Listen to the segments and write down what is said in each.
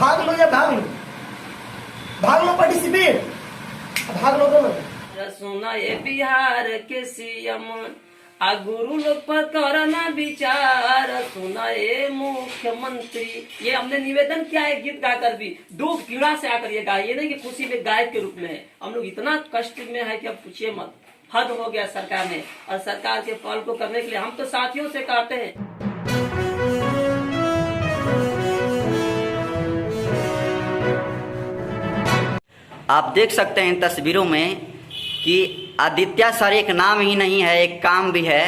भाग लो या भाग लो, भाग लो पार्टिसिपेट, भाग लो तो ना। सुना ये बिहार के सीएम आ गुरु लोग पर करना विचार, सुना ये मुख्यमंत्री। ये हमने निवेदन किया है गीत गाकर भी, दुख पीड़ा से आकर ये गाय, ये नहीं कि खुशी में गायक के रूप में। हम लोग इतना कष्ट में है कि अब पूछिए मत, हद हो गया सरकार ने। और सरकार के पहल को करने के लिए हम तो साथियों से कहते हैं। आप देख सकते हैं इन तस्वीरों में कि आदित्य सर एक नाम ही नहीं है, एक काम भी है।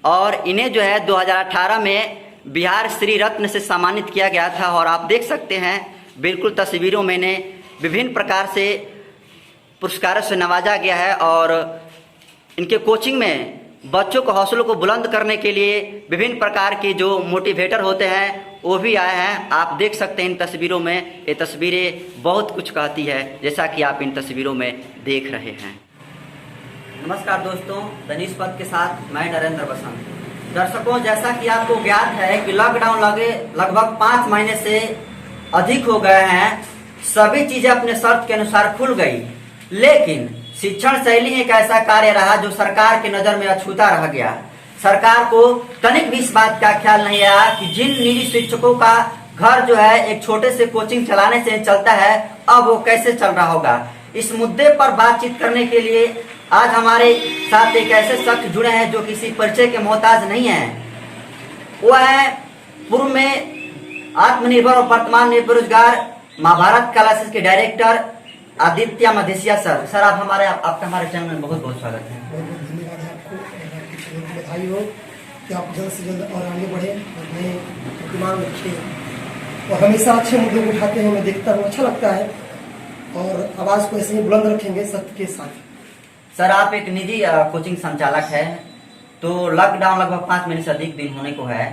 और इन्हें जो है 2018 में बिहार श्री रत्न से सम्मानित किया गया था। और आप देख सकते हैं बिल्कुल तस्वीरों में इन्हें विभिन्न प्रकार से पुरस्कारों से नवाजा गया है। और इनके कोचिंग में बच्चों को हौसलों को बुलंद करने के लिए विभिन्न प्रकार के जो मोटिवेटर होते हैं वो भी आए हैं। आप देख सकते हैं इन तस्वीरों में, ये तस्वीरें बहुत कुछ कहती है, जैसा कि आप इन तस्वीरों में देख रहे हैं। नमस्कार दोस्तों, दनीश पद के साथ मैं नरेंद्र बसंत। दर्शकों, जैसा कि आपको ज्ञात है कि लॉकडाउन लगभग 5 महीने से अधिक हो गए हैं। सभी चीजें अपने शर्त के अनुसार खुल गई, लेकिन शिक्षण शैली एक ऐसा कार्य रहा जो सरकार की नजर में अछूता रह गया। सरकार को तनिक भी इस बात का ख्याल नहीं आया कि जिन निजी शिक्षकों का घर जो है एक छोटे से कोचिंग चलाने से चलता है, अब वो कैसे चल रहा होगा। इस मुद्दे पर बातचीत करने के लिए आज हमारे साथ एक ऐसे शख्स जुड़े हैं जो किसी परिचय के मोहताज नहीं है। वो है पूर्व में आत्मनिर्भर और वर्तमान में बेरोजगार महाभारत क्लासेस के director Aditya Madhesia sir. Sir, आपका हमारे चैनल में बहुत बहुत स्वागत है। बहुत बहुत धन्यवाद है आपको, आपकी बधाई हो कि आप जल्द से जल्द और आगे बढ़े और नए प्रतिमान रखें और हमेशा अच्छे मुद्दे उठाते हैं। मैं देखता हूँ, अच्छा लगता है और आवाज़ को ऐसे ही बुलंद रखेंगे सत्य के साथ। सर, आप एक निजी कोचिंग संचालक है, तो लॉकडाउन लगभग 5 महीने से अधिक दिन होने को है।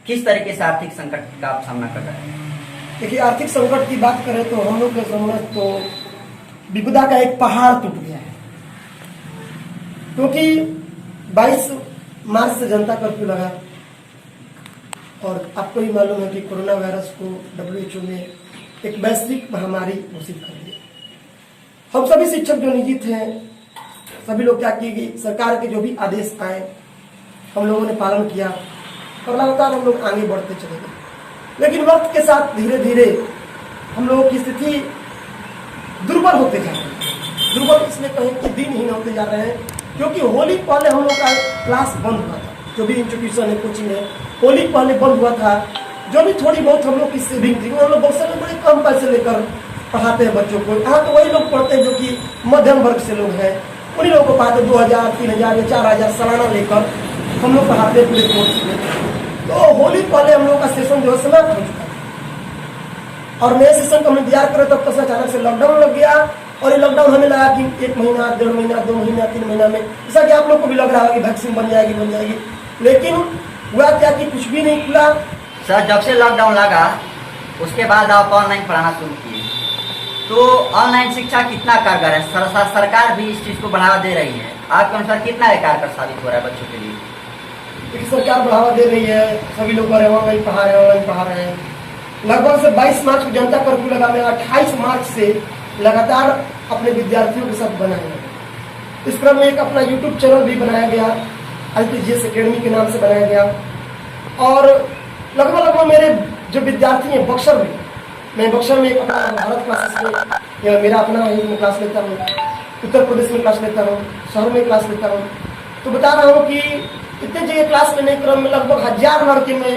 किस तरीके से आर्थिक संकट का आप सामना कर रहे हैं? देखिए, आर्थिक संकट की बात करें तो हम लोग के सामने तो विपदा का एक पहाड़ टूट गया है, क्योंकि 22 मार्च से जनता कर्फ्यू लगा और आपको ही मालूम है कि कोरोना वायरस को WHO ने एक वैश्विक महामारी घोषित कर दिया। हम सभी शिक्षक जो निजी थे, सभी लोग क्या किए, सरकार के जो भी आदेश आए हम लोगों ने पालन किया और लगातार हम लोग आगे बढ़ते चले गए। लेकिन वक्त के साथ धीरे धीरे हम लोगों की स्थिति दुर्बल होते जा रहे हैं। दुर्बल इसलिए कहें कि दिनहीन होते जा रहे हैं, क्योंकि होली पहले हम लोग का क्लास बंद हुआ था। जो भी इंस्टीट्यूशन है, कोचिंग है, होली पहले बंद हुआ था। जो भी थोड़ी बहुत हम लोग की सेविंग थी, हम लोग बहुत से बड़े कम पैसे लेकर पढ़ाते हैं बच्चों को। यहाँ तो वही लोग पढ़ते हैं जो कि मध्यम वर्ग से लोग हैं, उन्हीं लोगों को पढ़ाते 2000, 3000 या 4000 सालाना लेकर हम लोग पढ़ाते हैं पूरे कोर्स में। तो होली पहले हम लोग का सेशन जो है समाप्त हो चुका और नए सेशन का हम इंतजार करें, तब तक अचानक से लॉकडाउन लग गया। और ये लॉकडाउन हमें लगा कि 1 महीना, 1.5 महीना, 2 महीना, 3 महीना में, जैसा कि आप लोग को भी लग रहा है कि वैक्सीन बन जाएगी, लेकिन हुआ क्या कि कुछ भी नहीं खुला। सर, जब से लॉकडाउन लगा उसके बाद आप ऑनलाइन पढ़ाना शुरू किए, तो ऑनलाइन शिक्षा कितना कारगर है? सरकार भी इस चीज को बढ़ावा दे रही है, आपके अनुसार कितना कारगर साबित हो रहा है बच्चों के लिए? क्योंकि सरकार बढ़ावा दे रही है, सभी लोग ऑनलाइन पढ़ा रहे हैं। लगभग से 22 मार्च को जनता कर्फ्यू लगा, मैं 28 मार्च से लगातार अपने विद्यार्थियों के साथ बनाए। इस क्रम में एक अपना YouTube चैनल भी बनाया गया, IPGS अकेडमी के नाम से बनाया गया। और लगभग मेरे जो विद्यार्थी हैं बक्सर में, मैं बक्सर में एक अपना भारत क्लासेस में मेरा अपना मैं क्लास लेता हूँ, उत्तर प्रदेश में क्लास लेता हूँ, शहर में क्लास लेता हूँ। तो बता रहा हूँ कि इतने जगह क्लास लेने के क्रम में लगभग 1000 लड़के मैं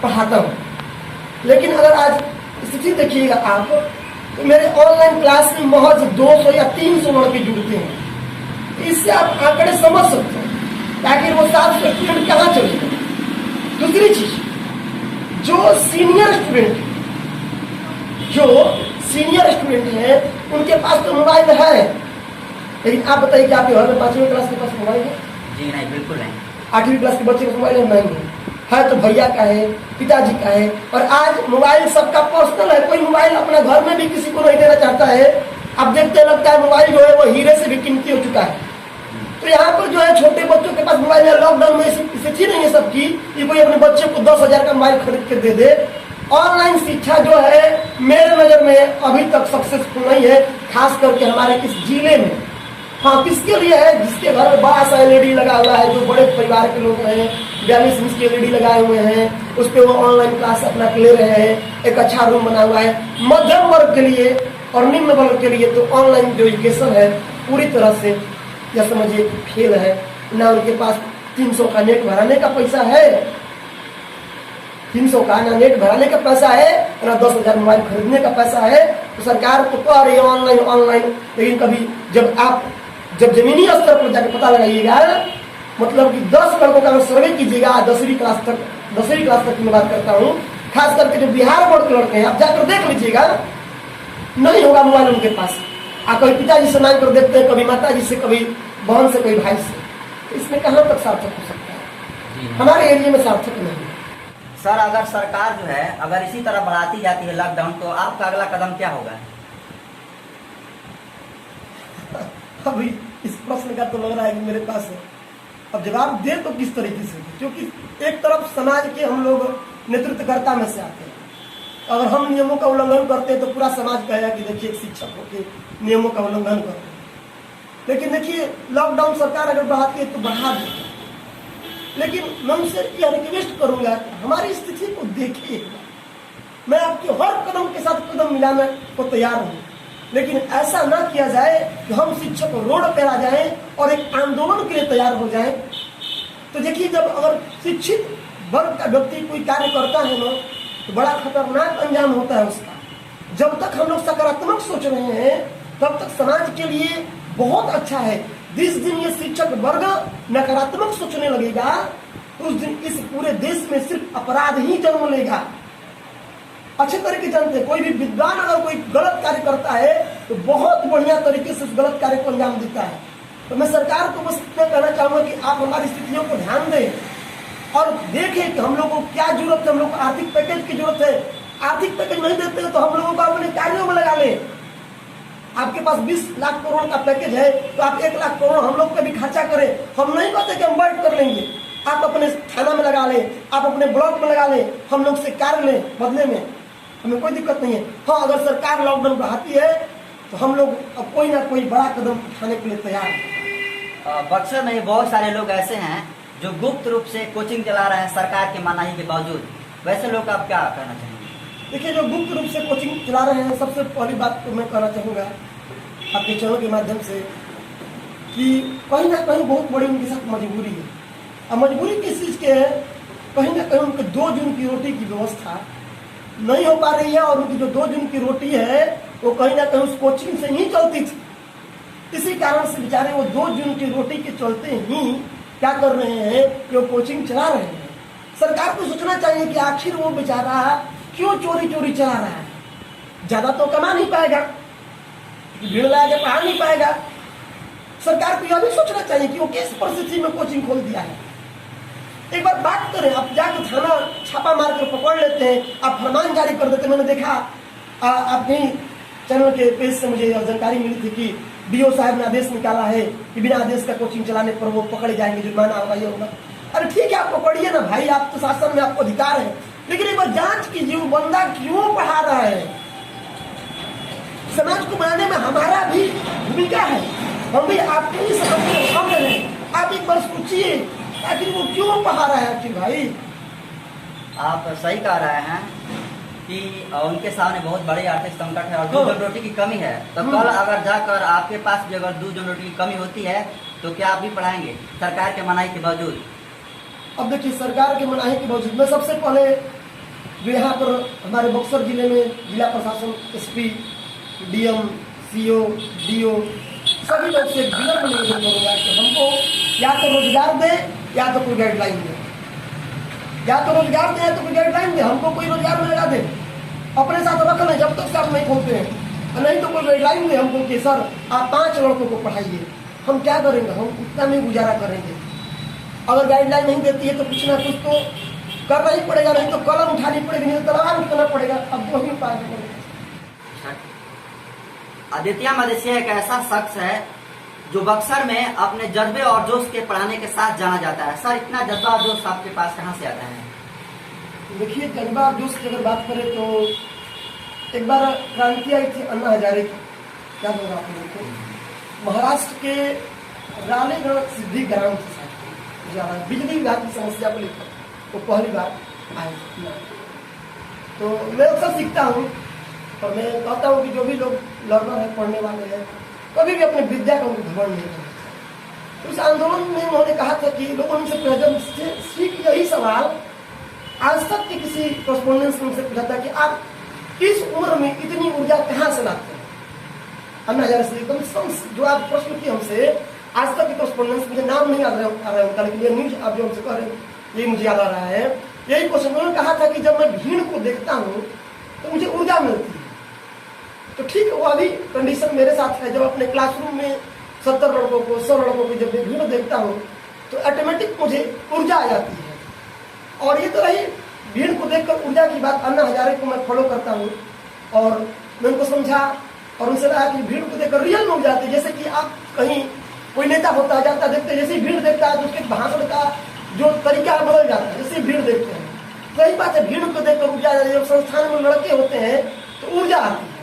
पढ़ाता हूँ। लेकिन अगर आज स्थिति देखिएगा आप, तो मेरे ऑनलाइन क्लास में महज 200 या 300 लड़के जुड़ते हैं। इससे आप आंकड़े समझ सकते हैं ताकि वो 700 स्टूडेंट कहाँ चले गए। दूसरी चीज, जो सीनियर स्टूडेंट हैं उनके पास तो मोबाइल है, लेकिन आप बताइए कि आपके घर में 5वीं क्लास के पास मोबाइल है? जी नहीं, बिल्कुल नहीं। 8वीं क्लास के बच्चे का मोबाइल नहीं है तो भैया का है, पिताजी का है। और आज मोबाइल सबका पर्सनल है, कोई मोबाइल अपना घर में भी किसी को नहीं देना चाहता है। अब देखते लगता है मोबाइल जो है वो हीरे से भी कीमती हो चुका है। तो यहाँ पर जो है छोटे बच्चों के पास मोबाइल है। लॉकडाउन में स्थिति नहीं है सबकी कि कोई अपने बच्चे को 10,000 का मोबाइल खरीद के दे दे। ऑनलाइन शिक्षा जो है मेरे नजर में अभी तक सक्सेसफुल नहीं है, खास करके हमारे इस जिले में। हाँ, किसके लिए है? जिसके घर में बड़ा सा एलईडी लगा हुआ है, जो बड़े परिवार के लोग हैं, 42 इंच के एलईडी लगाए हुए हैं, उस पर वो ऑनलाइन क्लास अपना ले रहे हैं, एक अच्छा रूम बना हुआ है। मध्यम वर्ग के लिए और निम्न वर्ग के लिए तो ऑनलाइन जो एजुकेशन है पूरी तरह से या समझिए फेल है। ना उनके पास 300 का नेट भराने का पैसा है, 300 का ना नेट भराने का पैसा है, ना 10,000 मोबाइल खरीदने का पैसा है। तो सरकार तो कह रही है ऑनलाइन ऑनलाइन, लेकिन कभी जब जमीनी स्तर पर जाकर पता लगाइएगा, मतलब कि 10 लड़कों का सर्वे कीजिएगा 10वीं क्लास तक की मैं बात करता हूँ, खास करके जो बिहार बोर्ड के लड़के हैं, आप जाकर देख लीजिएगा, नहीं होगा मोबाइल उनके पास। आप कभी पिताजी से मांग कर देखते हैं, कभी माता जी से, कभी बहन से, कभी भाई से। तो इसमें कहाँ तक सार्थक हो सकता है? हमारे एरिया में सार्थक नहीं है। सर, अगर सरकार जो है अगर इसी तरह बढ़ाती जाती है लॉकडाउन, तो आपका अगला कदम क्या होगा? अभी इस प्रश्न का तो लग रहा है कि मेरे पास अब जवाब दे तो किस तरीके से, क्योंकि एक तरफ समाज के हम लोग नेतृत्वकर्ता में से आते हैं। अगर हम नियमों का उल्लंघन करते हैं तो पूरा समाज कहेगा कि देखिए एक शिक्षक होकर नियमों का उल्लंघन करते हैं। लेकिन देखिए, लॉकडाउन सरकार अगर बढ़ाती है तो बढ़ा देती है, लेकिन मैं उनसे यह रिक्वेस्ट करूंगा कि हमारी स्थिति को देखिए। मैं आपके हर कदम के साथ कदम मिलाने को तैयार हूँ, लेकिन ऐसा ना किया जाए कि हम शिक्षक रोड पर आ जाएं और एक आंदोलन के लिए तैयार हो जाएं। तो देखिए, जब अगर शिक्षित वर्ग का व्यक्ति कोई कार्य करता है ना, तो बड़ा खतरनाक अंजाम होता है उसका। जब तक हम लोग सकारात्मक सोच रहे हैं, तब तक समाज के लिए बहुत अच्छा है। जिस दिन ये शिक्षक वर्ग नकारात्मक सोचने लगेगा, तो उस दिन इस पूरे देश में सिर्फ अपराध ही जन्म लेगा। अच्छे तरीके जानते हैं, कोई भी विद्वान अगर कोई गलत कार्य करता है तो बहुत बढ़िया तरीके से उस गलत कार्य को अंजाम देता है। तो मैं सरकार को बस इतना कहना चाहूंगा कि आप हमारी स्थितियों को ध्यान दें और देखें कि हम लोग को क्या जरूरत है। हम लोग को आर्थिक पैकेज की जरूरत है। आर्थिक पैकेज नहीं देते हैं तो हम लोगों को अपने कार्यों में लगा लें। आपके पास 20 लाख करोड़ का पैकेज है तो आप 1 लाख करोड़ हम लोग पे भी खर्चा करें। हम नहीं कहते कि हम बैठ कर लेंगे, आप अपने थाना में लगा लें, आप अपने ब्लॉक में लगा लें, हम लोग से कार्य लें बदले में, हमें कोई दिक्कत नहीं है। हाँ, अगर सरकार लॉकडाउन बढ़ाती है तो हम लोग अब कोई ना कोई बड़ा कदम उठाने के लिए तैयार हैं। बक्सर में बहुत सारे लोग ऐसे हैं जो गुप्त रूप से कोचिंग चला रहे हैं सरकार की मनाही के बावजूद, वैसे लोग आप क्या कहना चाहेंगे? देखिए, जो गुप्त रूप से कोचिंग चला रहे हैं, सबसे पहली बात तो मैं कहना चाहूँगा आपके चैनल के माध्यम से कि कहीं ना कहीं बहुत बड़ी उनके साथ मजबूरी है। और मजबूरी किस चीज़ के है? कहीं ना कहीं उनके 2 जून की रोटी की व्यवस्था नहीं हो पा रही है, और उनकी जो 2 जून की रोटी है वो कहीं ना कहीं उस कोचिंग से ही चलती थी। इसी कारण से बेचारे वो 2 जून की रोटी के चलते ही क्या कर रहे हैं कि वो कोचिंग चला रहे हैं। सरकार को सोचना चाहिए कि आखिर वो बेचारा क्यों चोरी चोरी चला रहा है। ज्यादा तो कमा नहीं पाएगा, भीड़ लगा के पढ़ा नहीं पाएगा। सरकार को यह भी सोचना चाहिए कि वो किस परिस्थिति में कोचिंग खोल दिया है। एक बार बात करें, आप जाकर थाना छापा मार कर पकड़ लेते हैं, आप फरमान जारी कर देते हैं। मैंने देखा आपके चैनल के पेज से मुझे जानकारी मिली थी कि डीओ साहब ने आदेश निकाला है कि बिना आदेश का कोचिंग चलाने पर वो पकड़े जाएंगे, जुर्माना होगा, ये होगा। अरे ठीक है, आप पकड़िए ना भाई, आप तो शासन में आपको अधिकार है, लेकिन एक बार जांच कीजिए वो बंदा क्यों पढ़ा रहा है। समाज को बनाने में हमारा भी भूमिका है, हम भी आपको ही समझते हैं। आप एक बार सोचिए आखिर वो क्यों पढ़ा रहा है। आखिर भाई आप सही कह रहे हैं कि उनके सामने बहुत बड़ी आर्थिक संकट है और दूध और रोटी की कमी है। तो कल अगर जाकर आपके पास भी अगर दूध और रोटी की कमी होती है तो क्या आप भी पढ़ाएंगे सरकार के मनाही के बावजूद? अब देखिए, सरकार के मनाही के बावजूद मैं सबसे पहले जो यहाँ पर हमारे बक्सर जिले में जिला प्रशासन, एसपी, डीएम, सीओ, डीओ सभी लोग से विनम्र निवेदन करूँगा कि हमको या तो रोजगार दें या तो कोई गाइडलाइन दें। या तो रोजगार दें या तो कोई गाइडलाइन दें, हमको कोई रोजगार में लगा दें, अपने साथ रख लें जब तक आप नहीं खोलते हैं। नहीं तो कोई गाइडलाइन दें हमको कि सर आप 5 लड़कों को पढ़ाइए। हम क्या करेंगे? हम उतना में गुजारा करेंगे। अगर गाइडलाइन नहीं देती है तो कुछ ना कुछ तो करना ही पड़ेगा, नहीं तो कलम उठानी पड़ेगी, नहीं तो तलवार उठाना पड़ेगा। अब 2 ही उपाय है। आदित्य मदेशिया एक ऐसा शख्स है जो बक्सर में अपने जज्बे और जोश के पढ़ाने के साथ जाना जाता है। सर, इतना जज्बा और जोश आपके पास कहाँ से आता है? देखिए, जज्बा और जोश की अगर बात करें तो एक बार क्रांति आई थी अन्ना हजारे की, क्या होगा आप लोगों को, महाराष्ट्र के रालेगढ़ सिद्धि ग्राम से शायद बिजली विभाग की समस्या को लेकर वो पहली बार आए थे। तो मैं अक्सर सीखता हूँ और मैं कहता हूँ कि जो भी लोग लर्नर है, पढ़ने वाले हैं, कभी भी अपने विद्या का घमंड नहीं करना चाहिए। तो इस आंदोलन में उन्होंने कहा था कि लोगों ने उनसे सीख यही सवाल आज तक के किसी कॉरेस्पोंडेंस ने उनसे पूछा था कि आप इस उम्र में इतनी ऊर्जा कहाँ से लाते हैं। अन्ना हजारे से कम से कम जो आप प्रश्न किए हमसे, आज तक के कॉरेस्पोंडेंस, मुझे नाम नहीं याद आ रहा है उनका, लेकिन ये न्यूज आप जो हमसे कह रहे हैं ये मुझे याद आ रहा है। यही क्वेश्चन उन्होंने कहा था कि जब मैं भीड़ को देखता हूँ तो मुझे ऊर्जा मिलती है। तो ठीक वो अभी कंडीशन मेरे साथ है, जब अपने क्लासरूम में 70 लड़कों को 100 लड़कों को जब मैं भीड़ देखता हूँ तो ऑटोमेटिक मुझे ऊर्जा आ जाती है। और ये तो रही भीड़ को देखकर ऊर्जा की बात। अन्ना हजारे को मैं फॉलो करता हूँ और मैं उनको समझा और उनसे कहा कि भीड़ को देखकर रियल में हो जाते, जैसे कि आप कहीं कोई नेता होता जाता देखते, जैसे ही भीड़ देखता है तो उसके भाषण का जो तरीका बदल जाता है, जैसे भीड़ देखते हैं। सही बात है, भीड़ को देखकर ऊर्जा आ जाती है। जब संस्थान में लड़के होते हैं तो ऊर्जा आती है।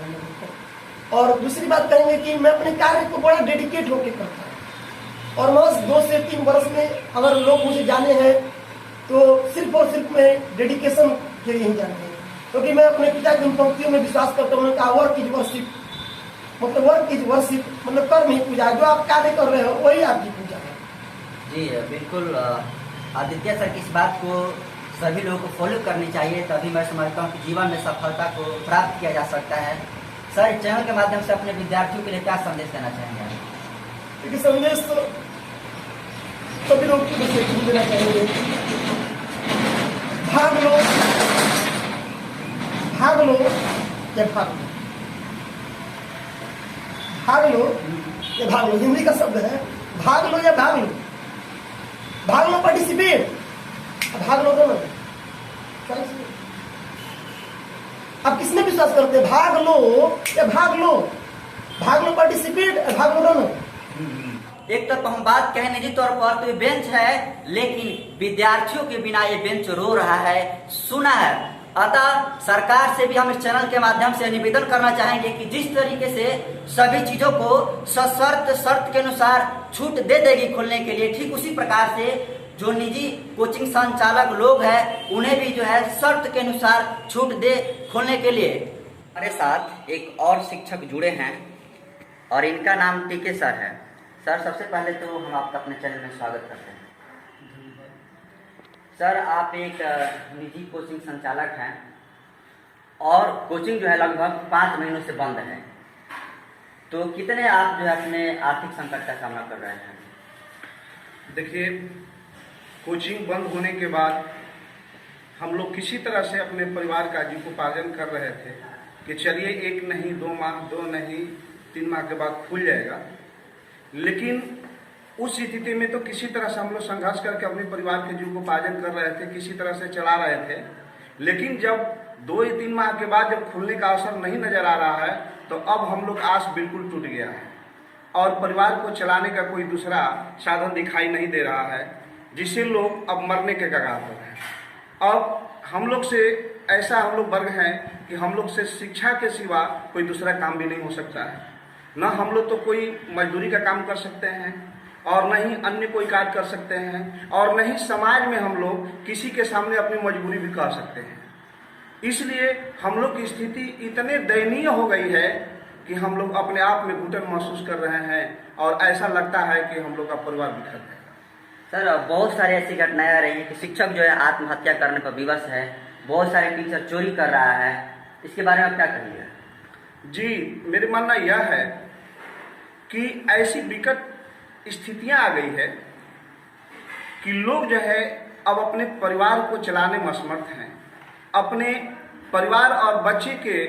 और दूसरी बात कहेंगे कि मैं अपने कार्य को बड़ा डेडिकेट होकर करता हूँ और बस 2 से 3 वर्ष में अगर लोग मुझे जाने हैं तो सिर्फ और सिर्फ मैं डेडिकेशन के लिए ही जाने हैं, क्योंकि मैं अपने पिता की उन पंक्तियों में विश्वास करता हूँ। कहा वर्क इज वर्शिप, मतलब वर्क इज वर्शिप, मतलब कर्म ही पूजा, जो आप कार्य कर रहे हो वही आपकी पूजा है। जी बिल्कुल, आदित्य सर की इस बात को सभी लोगों को फॉलो करनी चाहिए, तभी मैं समझता हूँ कि जीवन में सफलता को प्राप्त किया जा सकता है। सर, इस चैनल के माध्यम से अपने विद्यार्थियों के लिए क्या संदेश देना चाहेंगे? क्योंकि संदेश तो सभी लोग को बस एक ही देना चाहेंगे, भाग लो भाग लो या भाग लो, भाग लो या भाग लो, हिंदी का शब्द है भाग लो या भाग लो। भाग लो पार्टिसिपेट, भाग लो दोनों। आप किसमें विश्वास करते हैं, भाग लो या भाग लो? भाग लो पार्टिसिपेट, भाग लो दोनों। एक तरफ हम बात कहें निजी तौर पर तो ये बेंच है, लेकिन विद्यार्थियों के बिना ये बेंच रो रहा है, सुना है। अतः सरकार से भी हम इस चैनल के माध्यम से निवेदन करना चाहेंगे कि जिस तरीके से सभी चीजों को सशर्त शर्त के अनुसार छूट दे देगी खोलने के लिए, ठीक उसी प्रकार से जो निजी कोचिंग संचालक लोग हैं उन्हें भी जो है शर्त के अनुसार छूट दे खोलने के लिए। हमारे साथ एक और शिक्षक जुड़े हैं और इनका नाम टीके सर है। सर, सबसे पहले तो हम आपका अपने चैनल में स्वागत करते हैं। सर, आप एक निजी कोचिंग संचालक हैं और कोचिंग जो है लगभग 5 महीनों से बंद है, तो कितने आप जो है अपने आर्थिक संकट का सामना कर रहे हैं? देखिए, कोचिंग बंद होने के बाद हम लोग किसी तरह से अपने परिवार का जीविकोपार्जन कर रहे थे कि चलिए 1 नहीं 2 माह, 2 नहीं 3 माह के बाद खुल जाएगा। लेकिन उस स्थिति में तो किसी तरह से हम लोग संघर्ष करके अपने परिवार के जीविकोपार्जन कर रहे थे, किसी तरह से चला रहे थे। लेकिन जब 2 या 3 माह के बाद जब खुलने का अवसर नहीं नजर आ रहा है तो अब हम लोग आस बिल्कुल टूट गया है और परिवार को चलाने का कोई दूसरा साधन दिखाई नहीं दे रहा है, जिससे लोग अब मरने के कगार पर हैं। अब हम लोग से ऐसा हम लोग वर्ग हैं कि हम लोग से शिक्षा के सिवा कोई दूसरा काम भी नहीं हो सकता है। न हम लोग तो कोई मजदूरी का काम कर सकते हैं और न ही अन्य कोई कार्य कर सकते हैं और न ही समाज में हम लोग किसी के सामने अपनी मजबूरी भी कह सकते हैं। इसलिए हम लोग की स्थिति इतने दयनीय हो गई है कि हम लोग अपने आप में घुटन महसूस कर रहे हैं और ऐसा लगता है कि हम लोग का परिवार बिखर जाएगा। सर, बहुत सारी ऐसी घटनाएं आ रही हैं कि शिक्षक जो है आत्महत्या करने पर विवश है, बहुत सारे टीचर चोरी कर रहा है, इसके बारे में आप क्या कहेंगे? जी, मेरा मानना यह है कि ऐसी विकट स्थितियां आ गई है कि लोग जो है अब अपने परिवार को चलाने में असमर्थ हैं। अपने परिवार और बच्चे के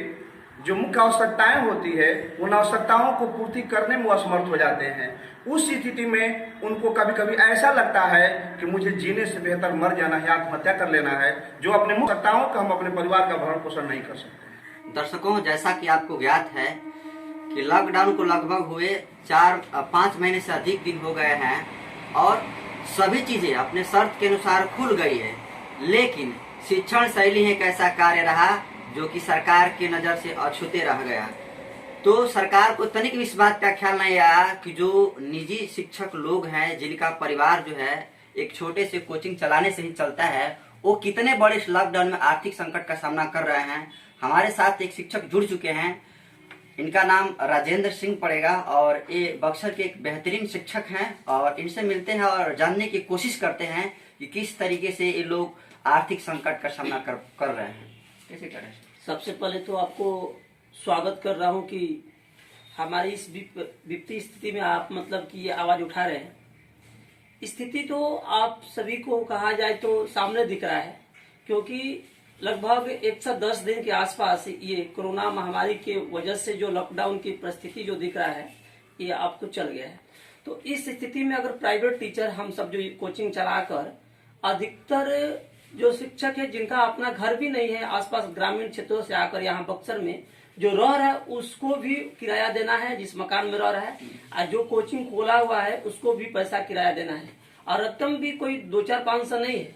जो मुख्य आवश्यकताएं होती है उन आवश्यकताओं को पूर्ति करने में असमर्थ हो जाते हैं। उस स्थिति में उनको कभी कभी ऐसा लगता है कि मुझे जीने से बेहतर मर जाना है, आत्महत्या कर लेना है, जो अपने मुख्य आवश्यकताओं का हम अपने परिवार का भरण पोषण नहीं कर सकते। दर्शकों, जैसा कि आपको ज्ञात है कि लॉकडाउन को लगभग हुए 4-5 महीने से अधिक दिन हो गए हैं और सभी चीजें अपने शर्त के अनुसार खुल गई है, लेकिन शिक्षण शैली एक ऐसा कार्य रहा जो कि सरकार की नज़र से अछूते रह गया। तो सरकार को तनिक भी इस बात का ख्याल नहीं आया कि जो निजी शिक्षक लोग हैं, जिनका परिवार जो है एक छोटे से कोचिंग चलाने से ही चलता है, वो कितने बड़े इस लॉकडाउन में आर्थिक संकट का सामना कर रहे हैं। हमारे साथ एक शिक्षक जुड़ चुके हैं, इनका नाम राजेंद्र सिंह पड़ेगा और ये बक्सर के एक बेहतरीन शिक्षक हैं और इनसे मिलते हैं और जानने की कोशिश करते हैं कि किस तरीके से ये लोग आर्थिक संकट का सामना कर रहे हैं। कैसे कर रहे हैं? सबसे पहले तो आपको स्वागत कर रहा हूं कि हमारी इस वित्तीय स्थिति में आप मतलब कि ये आवाज उठा रहे हैं। स्थिति तो आप सभी को कहा जाए तो सामने दिख रहा है, क्योंकि लगभग 110 दिन के आसपास ये कोरोना महामारी के वजह से जो लॉकडाउन की परिस्थिति जो दिख रहा है ये आपको चल गया है। तो इस स्थिति में अगर प्राइवेट टीचर हम सब जो कोचिंग चलाकर अधिकतर जो शिक्षक है जिनका अपना घर भी नहीं है, आसपास ग्रामीण क्षेत्रों से आकर यहाँ बक्सर में जो रह रहा है उसको भी किराया देना है, जिस मकान में रह रहा है, और जो कोचिंग खोला हुआ है उसको भी पैसा किराया देना है। और रकम भी कोई 2-4-500 नहीं है,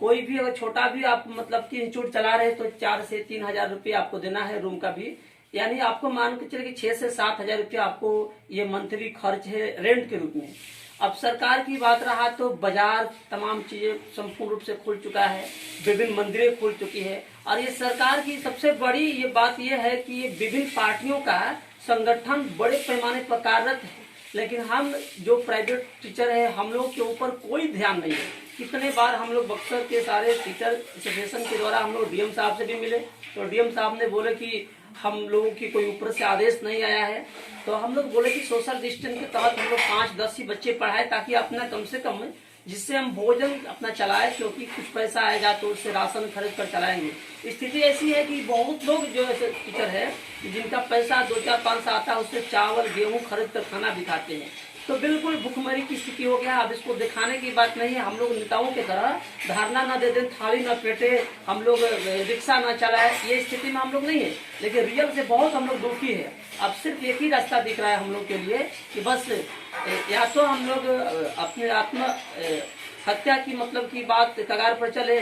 कोई भी अगर छोटा भी आप मतलब कि इंस्टीट्यूट चला रहे तो 4 से 3 हजार रुपये आपको देना है रूम का भी, यानी आपको मान के चले कि 6 से 7 हजार रुपये आपको ये मंथली खर्च है रेंट के रूप में। अब सरकार की बात रहा तो बाजार तमाम चीजें संपूर्ण रूप से खुल चुका है, विभिन्न मंदिरें खुल चुकी है, और ये सरकार की सबसे बड़ी ये बात ये है कि ये विभिन्न पार्टियों का संगठन बड़े पैमाने पर कार्यरत है, लेकिन हम जो प्राइवेट टीचर है हम लोग के ऊपर कोई ध्यान नहीं है। कितने बार हम लोग बक्सर के सारे टीचर एसोसिएशन के द्वारा हम लोग डीएम साहब से भी मिले, तो डीएम साहब ने बोले कि हम लोगों की कोई ऊपर से आदेश नहीं आया है। तो हम लोग बोले कि सोशल डिस्टेंस के तहत हम लोग 5-10 ही बच्चे पढ़ाए, ताकि अपना कम से कम जिससे हम भोजन अपना चलाए, क्योंकि कुछ पैसा आएगा तो उससे राशन खरीद कर चलाएंगे। स्थिति ऐसी है कि बहुत लोग जो ऐसे टीचर है जिनका पैसा 2-4-5 आता है उससे चावल गेहूं खरीद कर खाना भी खाते हैं। तो बिल्कुल भुखमरी की स्थिति हो गया। अब इसको दिखाने की बात नहीं है, हम लोग नेताओं की तरह धारणा न दे दें, थाली न पेटे, हम लोग रिक्शा न चलाए, ये स्थिति में हम लोग नहीं है, लेकिन रियल से बहुत हम लोग दुखी है। अब सिर्फ एक ही रास्ता दिख रहा है हम लोग के लिए कि बस या तो हम लोग अपने आत्म हत्या की मतलब की बात कगार पर चले,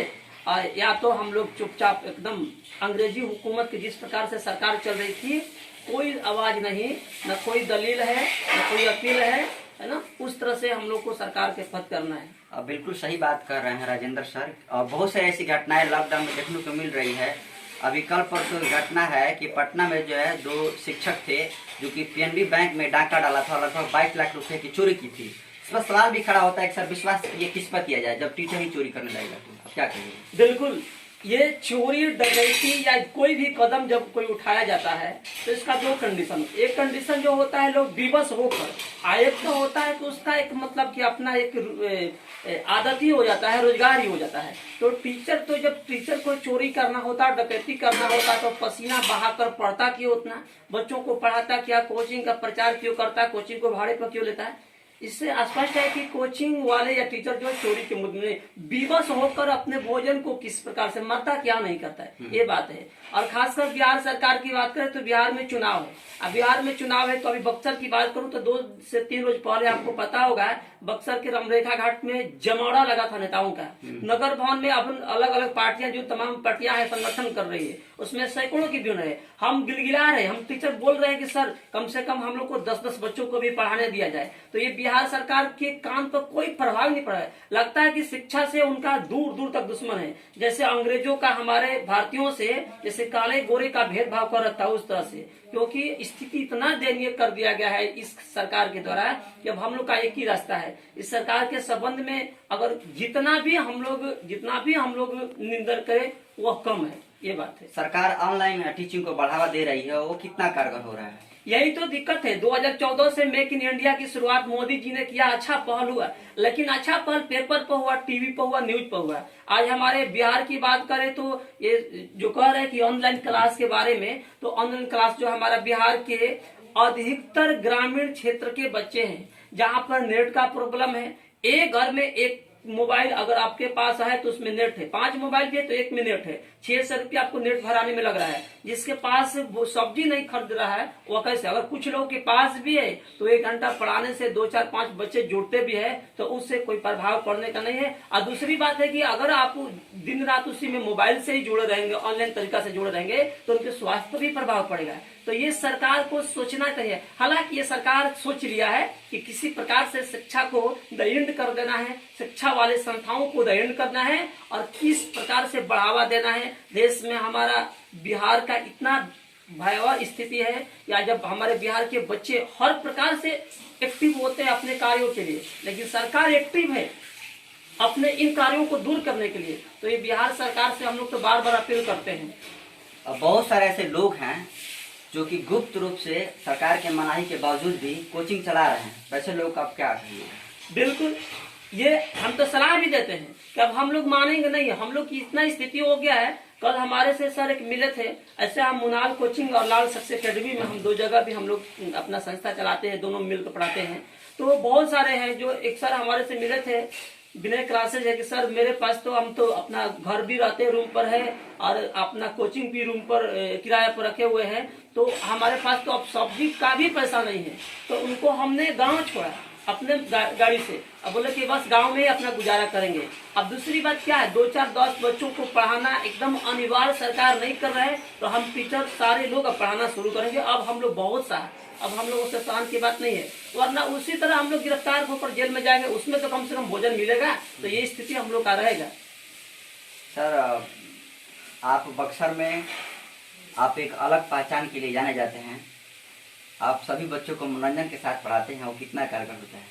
या तो हम लोग चुपचाप एकदम अंग्रेजी हुकूमत की जिस प्रकार से सरकार चल रही थी, कोई आवाज नहीं, न कोई दलील है, न कोई अपील है ना, उस तरह से हम लोग को सरकार के पद करना है। बिल्कुल सही बात कर रहे हैं राजेंद्र सर। और बहुत सारी ऐसी घटनाएं लॉकडाउन में देखने को मिल रही है। अभी कल परसों की घटना है कि पटना में जो है 2 शिक्षक थे जो कि पीएनबी बैंक में डाका डाला था, लगभग 22 लाख रुपए की चोरी की थी। इस पर सवाल भी खड़ा होता है कि सर विश्वास ये किस पर किया जाए जब टीचर ही चोरी करने लगेगा, तो क्या कहेंगे? बिल्कुल, ये चोरी डकैती या कोई भी कदम जब कोई उठाया जाता है तो इसका 2 कंडीशन, एक कंडीशन जो होता है लोग विवश होकर, एक तो होता है कि उसका एक मतलब कि अपना एक आदत ही हो जाता है, रोजगार ही हो जाता है। तो टीचर तो जब टीचर को चोरी करना होता, डकैती करना होता, तो पसीना बहाकर पढ़ता क्यों उतना, बच्चों को पढ़ाता क्या, कोचिंग का प्रचार क्यों करता, कोचिंग को भाड़े पर क्यों लेता है? इससे स्पष्ट है कि कोचिंग वाले या टीचर जो चोरी के मुद्दे में विवश होकर अपने भोजन को किस प्रकार से मरता क्या नहीं करता है, ये बात है। और खासकर बिहार सरकार की बात करें तो बिहार में चुनाव है। अब बिहार में चुनाव है तो अभी बक्सर की बात करूं तो 2 से 3 रोज पहले आपको पता होगा बक्सर के रमरेखा घाट में जमावड़ा लगा था नेताओं का। नगर भवन में अब अलग अलग पार्टियां जो तमाम पार्टियां हैं संगठन कर रही है, उसमें सैकड़ों की भीड़ है। हम गिलगिला रहे, हम टीचर बोल रहे हैं कि सर कम से कम हम लोग को 10-10 बच्चों को भी पढ़ाने दिया जाए। तो ये बिहार सरकार के कान पर कोई प्रभाव नहीं पड़ा है। लगता है कि शिक्षा से उनका दूर दूर तक दुश्मन है, जैसे अंग्रेजों का हमारे भारतीयों से जैसे काले गोरे का भेदभाव कर रखता है उस तरह से। क्योंकि स्थिति इतना दयनीय कर दिया गया है इस सरकार के द्वारा कि अब हम लोग का एक ही रास्ता है। इस सरकार के संबंध में अगर जितना भी हम लोग निंदन करें वह कम है, ये बात है। सरकार ऑनलाइन टीचिंग को बढ़ावा दे रही है, वो कितना कारगर हो रहा है? यही तो दिक्कत है। 2014 से मेक इन इंडिया की शुरुआत मोदी जी ने किया, अच्छा पहल हुआ, लेकिन अच्छा पहल पेपर पर हुआ, टीवी पर हुआ, न्यूज पर हुआ। आज हमारे बिहार की बात करें तो ये जो कह रहे हैं कि ऑनलाइन क्लास के बारे में, तो ऑनलाइन क्लास जो हमारा बिहार के अधिकतर ग्रामीण क्षेत्र के बच्चे हैं जहाँ पर नेट का प्रॉब्लम है, एक घर में एक मोबाइल अगर आपके पास है तो उसमें नेट है, 5 मोबाइल भी है तो 1 में नेट है, 600 रुपया आपको नेट भराने में लग रहा है। जिसके पास वो सब्जी नहीं खरीद रहा है वो कैसे? अगर कुछ लोगों के पास भी है तो 1 घंटा पढ़ाने से 2 4 5 बच्चे जुड़ते भी है तो उससे कोई प्रभाव पड़ने का नहीं है। और दूसरी बात है कि अगर आप दिन रात उसी में मोबाइल से ही जुड़े रहेंगे, ऑनलाइन तरीका से जुड़े रहेंगे तो उनके स्वास्थ्य पर भी प्रभाव पड़ेगा। तो ये सरकार को सोचना चाहिए। हालांकि ये सरकार सोच लिया है कि किसी प्रकार से शिक्षा को दंड कर देना है, शिक्षा वाले संस्थाओं को दंड करना है और किस प्रकार से बढ़ावा देना है। देश में हमारा बिहार का इतना भयावह स्थिति है, या जब हमारे बिहार के बच्चे हर प्रकार से एक्टिव होते हैं अपने कार्यों के लिए, लेकिन सरकार एक्टिव है अपने इन कार्यों को दूर करने के लिए। तो ये बिहार सरकार से हम लोग तो बार बार अपील करते हैं। अब बहुत सारे ऐसे लोग हैं जो कि गुप्त रूप से सरकार के मनाही के बावजूद भी कोचिंग चला रहे हैं, वैसे लोग का आप क्या कहिए? बिल्कुल, ये हम तो सलाह भी देते हैं कि अब हम लोग मानेंगे नहीं। हम लोग की इतना स्थिति हो गया है, कल हमारे से सर एक मिले थे, ऐसे हम मुनाल कोचिंग और लाल सक्सेस अकेडमी में हम 2 जगह भी हम लोग अपना संस्था चलाते हैं, दोनों मिलकर पढ़ाते हैं। तो बहुत सारे हैं जो एक सर हमारे से मिले थे, बिना क्लासेज है कि सर मेरे पास तो हम तो अपना घर भी रहते हैं रूम पर है और अपना कोचिंग भी रूम पर किराए पर रखे हुए हैं, तो हमारे पास तो अब सब्जी का भी पैसा नहीं है। तो उनको हमने गांव छोड़ा अपने गाड़ी से, अब बोले कि बस गांव में ही अपना गुजारा करेंगे। अब दूसरी बात क्या है, 2 4 10 बच्चों को पढ़ाना एकदम अनिवार्य सरकार नहीं कर रहे हैं, तो हम टीचर सारे लोग अब पढ़ाना शुरू करेंगे। अब हम लोग बहुत सा, अब हम लोगों से शान की बात नहीं है, वरना उसी तरह हम लोग गिरफ्तार होकर जेल में जाएंगे, उसमें तो कम से कम भोजन मिलेगा। तो ये स्थिति हम लोग का रहेगा। सर, आप बक्सर में आप एक अलग पहचान के लिए जाने जाते हैं। आप सभी बच्चों को मनोरंजन के साथ पढ़ाते हैं, वो कितना कारगर होता है?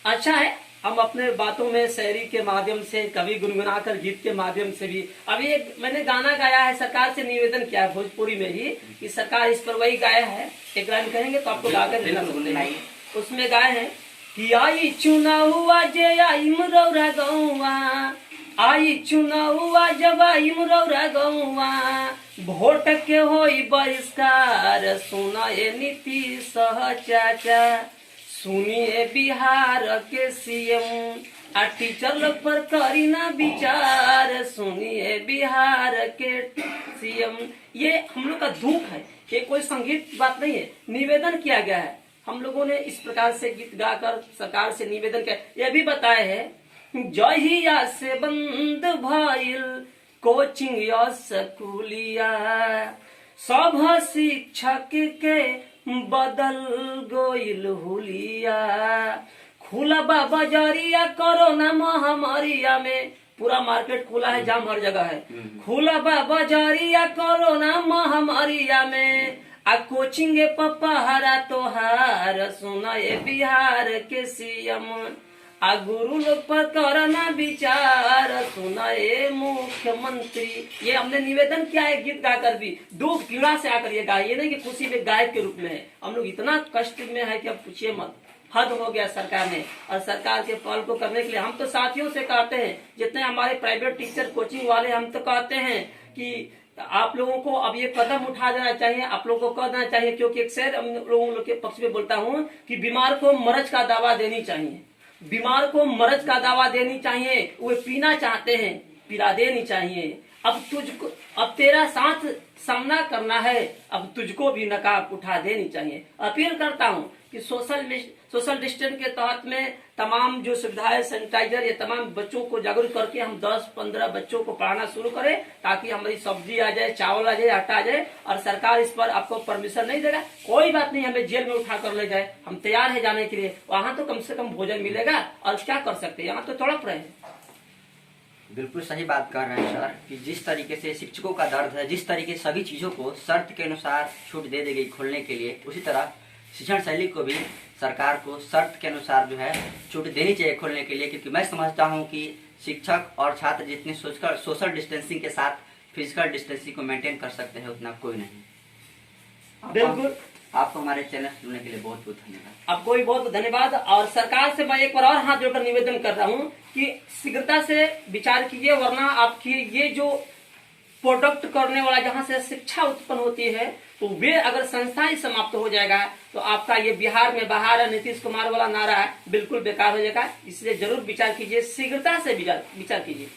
अच्छा है, हम अपने बातों में शायरी के माध्यम से, कभी गुनगुनाकर गीत के माध्यम से भी, अभी एक मैंने गाना गाया है, सरकार से निवेदन किया है भोजपुरी में ही कि सरकार इस पर वही गाया है, एक लाइन कहेंगे तो आपको गाकर देना सुनना। उसमें गाए हैं कि आई चुनाव जे आई मुरौरा गौवा, आई चुनाव जब आई मुरौरा गौवा, वोट के होई बहिष्कार, सुनाए नीतीश चाचा, सुनिए बिहार के सीएम, आ टीचर लोग पर करी ना विचार, सुनिए बिहार के सीएम। ये हम लोग का दुख है, ये कोई संगीत बात नहीं है, निवेदन किया गया है। हम लोगों ने इस प्रकार से गीत गाकर सरकार से निवेदन किया। यह भी बताए है जहिया से बंद भइल कोचिंग या स्कूलिया, सब शिक्षक के बदल गइल हुलिया, खुला बा बाजारिया कोरोना महामारिया में, पूरा मार्केट खुला है, जाम हर जगह है, खुला बा बाजारिया कोरोना महामारिया में, आ कोचिंग पपहरा तोहार, सुना ये बिहार के सीएम, आ गुरु लोग पर करना विचार, सुनाए मुख्यमंत्री। ये हमने निवेदन किया है गीत गाकर भी, दुख पीड़ा से आकर ये गाय, ये नहीं कि खुशी में गायक के रूप में है। हम लोग इतना कष्ट में है कि अब पूछिए मत, हद हो गया सरकार ने। और सरकार के पहल को करने के लिए हम तो साथियों से कहते हैं, जितने हमारे प्राइवेट टीचर कोचिंग वाले, हम तो कहते हैं कि आप लोगों को अब ये कदम उठा देना चाहिए, आप लोगों को कर देना चाहिए। क्योंकि एक शेर हम लोगों के पक्ष में बोलता हूँ कि बीमार को मरज का दवा देनी चाहिए, बीमार को मरज का दवा देनी चाहिए। वो पीना चाहते हैं, पिला देनी चाहिए। अब तुझको, अब तेरा साथ सामना करना है, अब तुझको भी नकाब उठा देनी चाहिए। अपील करता हूँ कि सोशल डिस्टेंस के तहत में तमाम जो सुविधाएं, सैनिटाइजर, ये तमाम बच्चों को जागरूक करके हम 10-15 बच्चों को पढ़ाना शुरू करें, ताकि हमारी सब्जी आ जाए, चावल आ जाए, आटा आ जाए। और सरकार इस पर आपको परमिशन नहीं देगा, कोई बात नहीं, हमें जेल में उठा कर ले जाए, हम तैयार है जाने के लिए। वहां तो कम से कम भोजन मिलेगा, और क्या कर सकते हैं, यहाँ तो तड़प रहे हैं। बिल्कुल सही बात कर रहे हैं सर कि जिस तरीके से शिक्षकों का दर्द है, जिस तरीके से सभी चीज़ों को शर्त के अनुसार छूट दे दी गई खोलने के लिए, उसी तरह शिक्षण शैली को भी सरकार को शर्त के अनुसार जो है छूट देनी चाहिए खोलने के लिए। क्योंकि मैं समझता हूं कि शिक्षक और छात्र जितनी सोशल डिस्टेंसिंग के साथ फिजिकल डिस्टेंसिंग को मेंटेन कर सकते हैं, उतना कोई नहीं। बिल्कुल, आपको हमारे चैनल सुनने के लिए बहुत बहुत धन्यवाद। आपको भी बहुत धन्यवाद। और सरकार से मैं एक बार और हाथ जोड़कर निवेदन कर रहा हूँ कि शीघ्रता से विचार कीजिए, वरना आपकी ये जो प्रोडक्ट करने वाला, जहाँ से शिक्षा उत्पन्न होती है, तो वे अगर संस्था ही समाप्त हो जाएगा तो आपका ये बिहार में बहार है नीतीश कुमार वाला नारा है बिल्कुल बेकार हो जाएगा। इसलिए जरूर विचार कीजिए, शीघ्रता से विचार कीजिए।